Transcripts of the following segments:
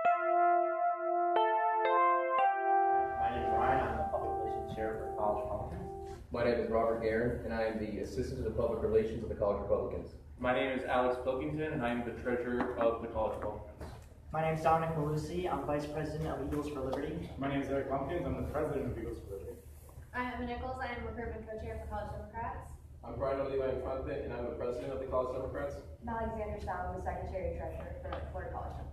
My name is Bryan. I'm the Public Relations Chair for College Republicans. My name is Robert Garon, and I am the Assistant to the Public Relations of the College Republicans. My name is Alex Pilkington, and I am the Treasurer of the College Republicans. My name is Dominick Mellusi. I'm Vice President of Eagles for Liberty. My name is Lumpkins. I'm the President of Eagles for Liberty. I am Nichols. I am Recruitment Co-Chair for College Democrats. I'm Bryan Infante, and I'm the President of the College Democrats. Alexandra, I'm the Secretary Treasurer for College Democrats.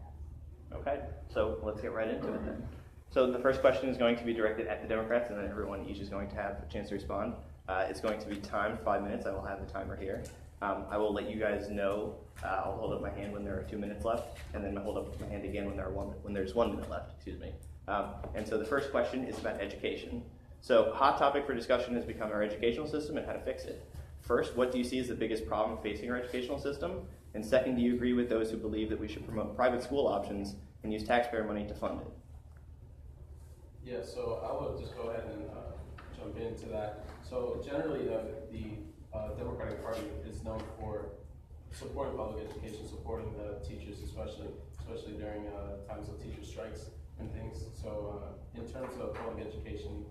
Okay, so let's get right into it then. So the first question is going to be directed at the Democrats, and then everyone each is going to have a chance to respond. It's going to be timed 5 minutes. I will have the timer here. I will let you guys know. I'll hold up my hand when there are 2 minutes left, and then I'll hold up my hand again when there's 1 minute left. Excuse me. And so the first question is about education. So hot topic for discussion has become our educational system and how to fix it. First, what do you see as the biggest problem facing our educational system? And second, do you agree with those who believe that we should promote private school options and use taxpayer money to fund it? Yeah, so I will just go ahead and jump into that. So generally, the Democratic Party is known for supporting public education, supporting the teachers, especially during times of teacher strikes and things. So in terms of public education,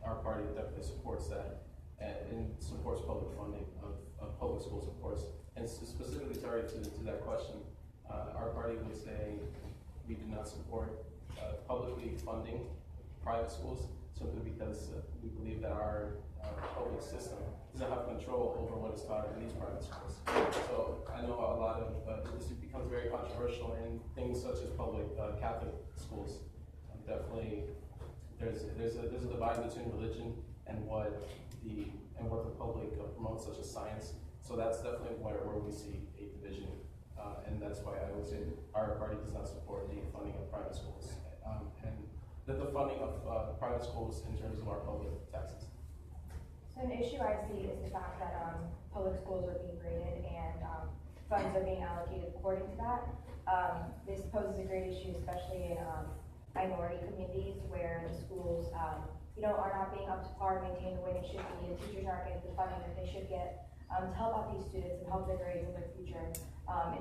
our party definitely supports that and supports public funding of public school supports. And specifically, sorry, to that question, our party would say we do not support publicly funding private schools simply because we believe that our public system doesn't have control over what is taught in these private schools. So I know a lot of this becomes very controversial in things such as public Catholic schools. Definitely, there's a divide between religion and what the public promotes, such as science. So that's definitely where we see a division, and that's why I would say our party does not support the funding of private schools and the funding of private schools in terms of our public taxes. So an issue I see is the fact that public schools are being graded and funds are being allocated according to that. This poses a great issue, especially in minority communities where the schools are not being up to par and maintained the way they should be, and teachers aren't getting the funding that they should get to help out these students and help their grades in their future.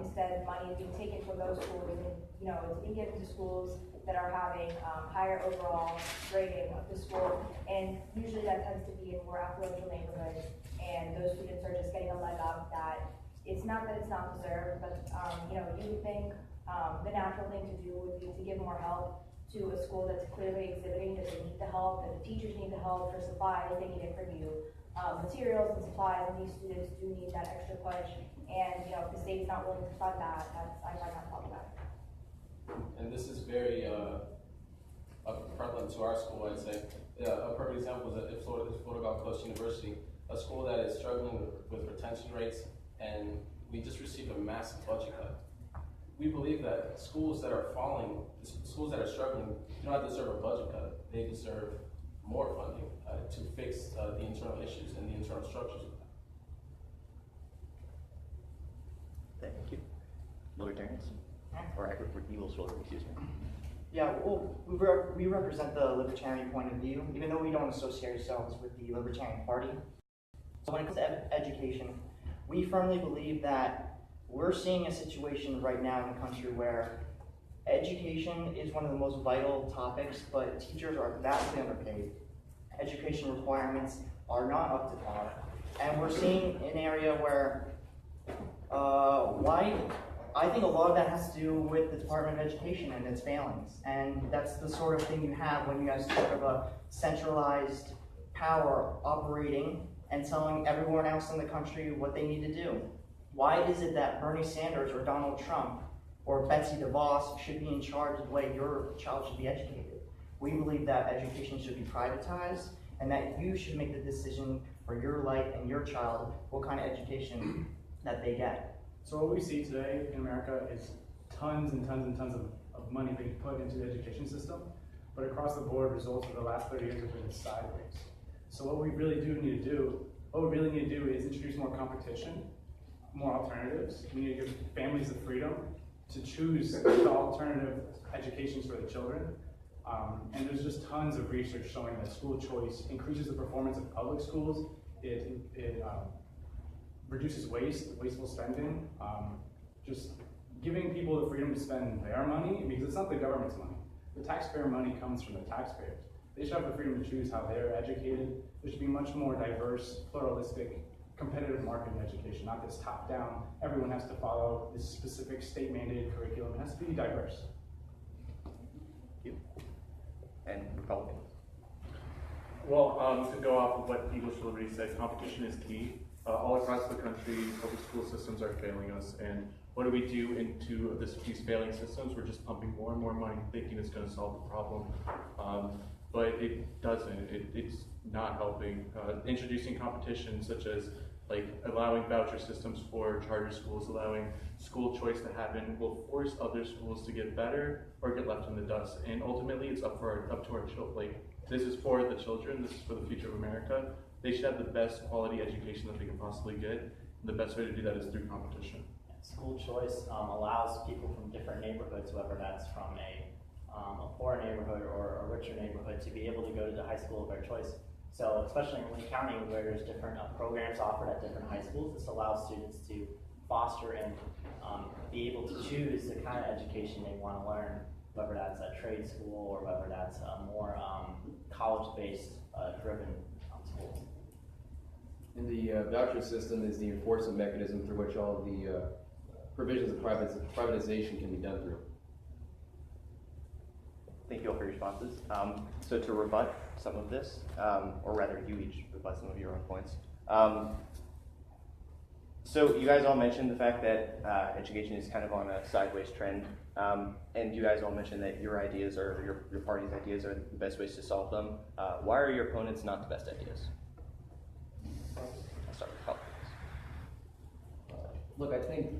Instead, money is being taken from those schools and it's being given to schools that are having higher overall grading of the school, and usually that tends to be in more affluential neighborhoods, and those students are just getting a leg up that it's not that it's not deserved, but you would think the natural thing to do would be to give more help to a school that's clearly exhibiting that they need the help, that the teachers need the help for supplies, they need it for new materials and supplies, and these students do need that extra push. And if the state's not willing to fund that, I find that problematic. And this is very prevalent to our school, I'd say. A perfect example is that Florida Gulf Coast University, a school that is struggling with retention rates, and we just received a massive budget cut. We believe that schools that are struggling do not deserve a budget cut. They deserve more funding to fix the internal issues and the internal structures of that. Thank you. Libertarians? Or Eagles for Liberty, excuse me. Yeah, well, we represent the libertarian point of view, even though we don't associate ourselves with the Libertarian Party. So when it comes to education, we firmly believe that we're seeing a situation right now in the country where education is one of the most vital topics, but teachers are vastly underpaid. Education requirements are not up to par. And we're seeing an area where I think a lot of that has to do with the Department of Education and its failings. And that's the sort of thing you have when you have sort of a centralized power operating and telling everyone else in the country what they need to do. Why is it that Bernie Sanders or Donald Trump or Betsy DeVos should be in charge of the way your child should be educated? We believe that education should be privatized and that you should make the decision for your life and your child what kind of education that they get. So what we see today in America is tons and tons and tons of money being put into the education system, but across the board, results for the last 30 years have been sideways. So what we really need to do is introduce more competition, more alternatives. We need to give families the freedom to choose the alternative educations for the children. And there's just tons of research showing that school choice increases the performance of public schools. It reduces wasteful spending, just giving people the freedom to spend their money, because it's not the government's money. The taxpayer money comes from the taxpayers. They should have the freedom to choose how they're educated. There should be much more diverse, pluralistic, competitive market in education, not this top-down, everyone has to follow this specific state-mandated curriculum. It has to be diverse. Thank you. And Republicans? Well, to go off of what Eagles for Liberty said, competition is key. All across the country, public school systems are failing us, and what do we do into these failing systems? We're just pumping more and more money, thinking it's going to solve the problem, but it doesn't. It's not helping. Introducing competition, such as like allowing voucher systems for charter schools, allowing school choice to happen, will force other schools to get better or get left in the dust. And ultimately, it's up to our children. Like, this is for the children. This is for the future of America. They should have the best quality education that they can possibly get. And the best way to do that is through competition. School choice allows people from different neighborhoods, whether that's from a poor neighborhood or a richer neighborhood, to be able to go to the high school of their choice. So especially in Lee County, where there's different programs offered at different high schools, this allows students to foster and be able to choose the kind of education they want to learn, whether that's a trade school or whether that's a more college-based driven school. And the voucher system is the enforcement mechanism through which all of the provisions of privatization can be done through. Thank you all for your responses. So to rebut some of this, or rather you each rebut some of your own points. So you guys all mentioned the fact that education is kind of on a sideways trend, and you guys all mentioned that your ideas or your party's ideas are the best ways to solve them. Why are your opponents not the best ideas? I'll start with Paul. Look, I think,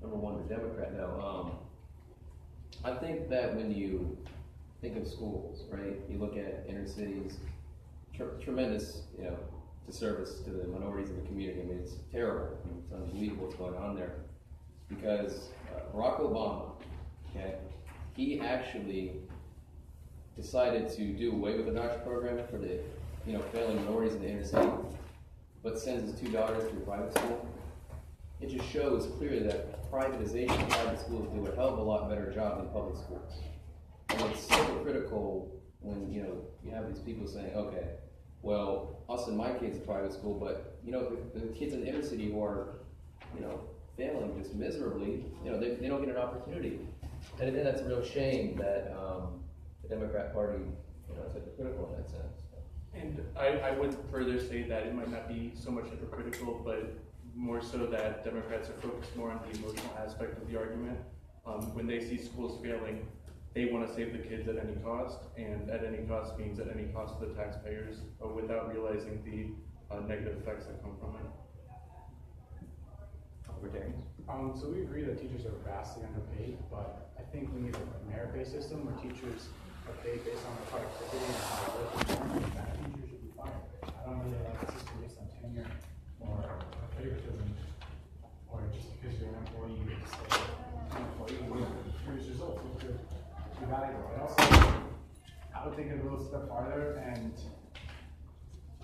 number one, the Democrat now, I think that when you think of schools, right, you look at inner cities, tremendous, disservice to the minorities of the community. I mean, it's terrible. I mean, it's unbelievable what's going on there. Because Barack Obama, okay, he actually decided to do away with the voucher program for the, failing minorities in the inner city, but sends his 2 daughters to a private school. It just shows clearly that privatization of private schools do a hell of a lot better job than public schools. And it's so critical when, you have these people saying, okay, well, us and my kids at private school, but, the kids in the inner city who are, failing just miserably, they don't get an opportunity. And I think that's a real shame that the Democrat Party, is hypocritical in that sense. And I would further say that it might not be so much hypocritical, but more so that Democrats are focused more on the emotional aspect of the argument. When they see schools failing, they want to save the kids at any cost, and at any cost means at any cost to the taxpayers, without realizing the negative effects that come from it. Libertarians? So we agree that teachers are vastly underpaid, but I think we need a merit-based system where teachers are paid based on their productivity and how they work. That teacher should be fired. I don't really like a system based on tenure or favoritism, or just because you're an employee, you just stay an employee. Here's results. Be valuable. I would take it a little step farther, and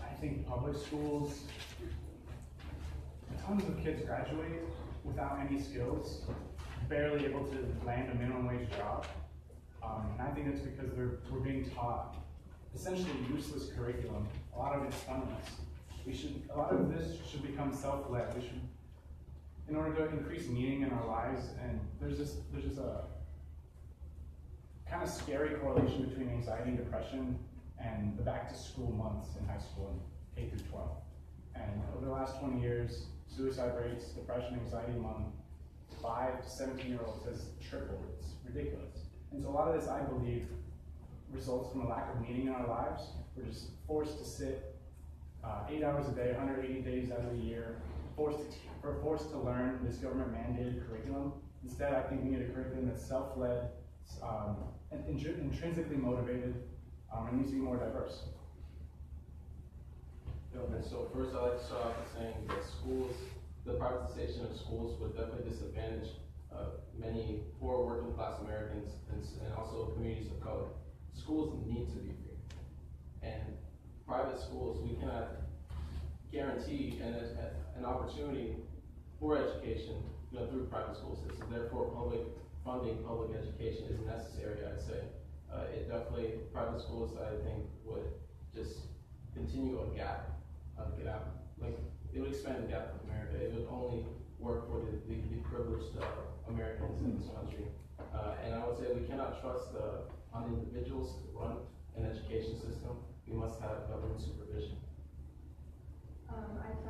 I think public schools, tons of kids graduate without any skills, barely able to land a minimum wage job. And I think that's because we're being taught essentially useless curriculum. A lot of it's funless. A lot of this should become self-led. In order to increase meaning in our lives, and there's just a kind of scary correlation between anxiety and depression and the back-to-school months in high school and K through 12. And over the last 20 years, suicide rates, depression, anxiety among 5 to 17-year-olds has tripled. It's ridiculous. And so a lot of this, I believe, results from a lack of meaning in our lives. We're just forced to sit 8 hours a day, 180 days out of the year, we're forced to learn this government-mandated curriculum. Instead, I think we need a curriculum that's self-led, and intrinsically motivated, and needs to be more diverse. Okay, so first I'd like to start off by saying that the privatization of schools would definitely disadvantage many poor working class Americans and also communities of color. Schools need to be free. And private schools, we cannot guarantee an opportunity for education through private school systems. Therefore, funding public education is necessary, I'd say. It definitely, private schools, I think, would just continue a gap, like, it would expand the gap in America. It would only work for the privileged Americans in this country. And I would say we cannot trust on individuals to run an education system. We must have government supervision. I